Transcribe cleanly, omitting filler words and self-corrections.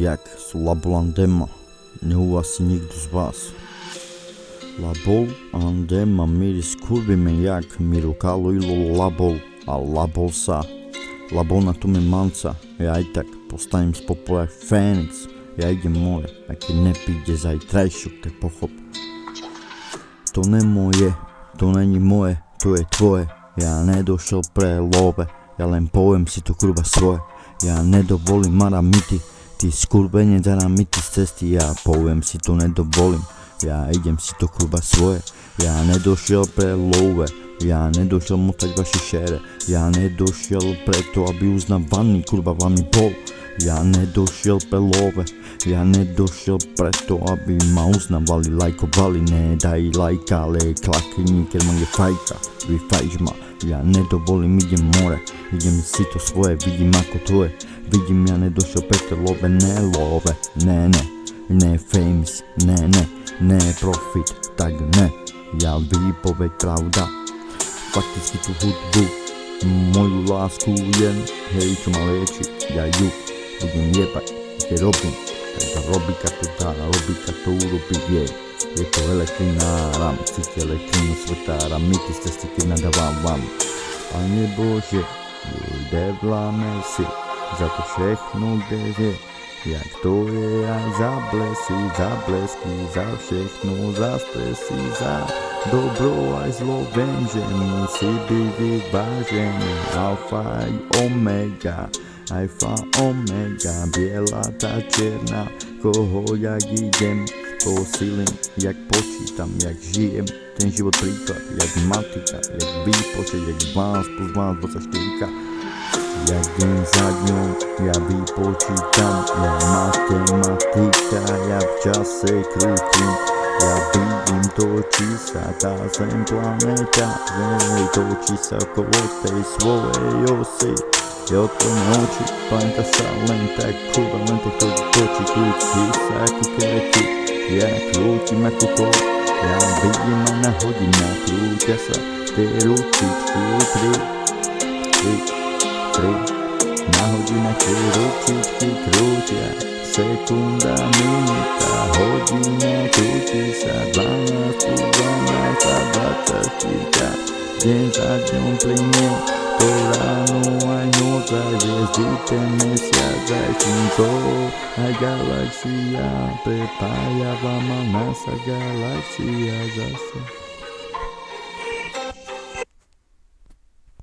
jak sú labolandema, nehuva si nikto z vás. Labolandema miris kurvime jak mirukalo ilo labol, a labol sa. Labol na tome manca, ja aj tak postavím z popole Fénix. Ja idem more, a keď nepríde zajtrajšok, tak pochop. To nemoje, to není moje, to je tvoje. Ja nedošel pre love, ja len poviem si to kurva svoje. Ja nedovolím maramity, ty skurvenec aramity z cesty. Ja poviem si to nedovolím, ja idem si to kurva svoje. Ja nedošiel pre love, ja nedošiel motať vaše šére. Ja nedošiel preto, aby uznávaný kurva vami bol. Ja nedošiel pre love, ja nedošiel preto, aby ma uznávali, lajkovali. Nedaj lajka, ale klakni, keď ma je fajka, vyfajš ma. Ja nedovolím, idem more, idem si to svoje, vidím ako to je. Vidím, ja nedošiel preto love, ne love, ne famous, ne profit, tak ne. Ja výpoveď pravda, fakticky tú hudbu, moju lásku jen, hej, čo ma lieči, ja ju budem jebať, keď robím, tak robíka to dá, robíka to urobí, je to elektrina, cíti elektrinu svetára, mýty z cesty, keď nadávam vám. Pane Bože, devláme si za to všechno, kde je, jak to je aj za blesky, za všechno, za stresy, za dobro aj zlo. Viem, že musí byť vyvážený, alfa aj omega. Alfa, omega, biela tá černá, koho jak idem, posílim, jak počítam, jak žijem, ten život príklad, jak matika, jak výpočet, jak 12 plus 12, 24. Jak deň za dňom, ja vypočítam, jak matematika, ja v čase krútim, ja vidím, točí sa tá zem planéta, točí sa okolo tej svojej osy. Je otvorené oči, planeta sa len tak kurva, len tak točí sa ako kereti. Ja krútim ako kolo, ja vidím aj na hodinách, krúťa sa tie ručičky, tri, na hodinách tie ručičky krúťa. Sekunda, minúta, hodina, krúti sa 12 plus 12 a 24. Deň za dňom plynie, to ráno aj noc, aj hviezdy, ten mesiac, aj slnko, aj galaxia, prepája vám a nás a galaxia zase.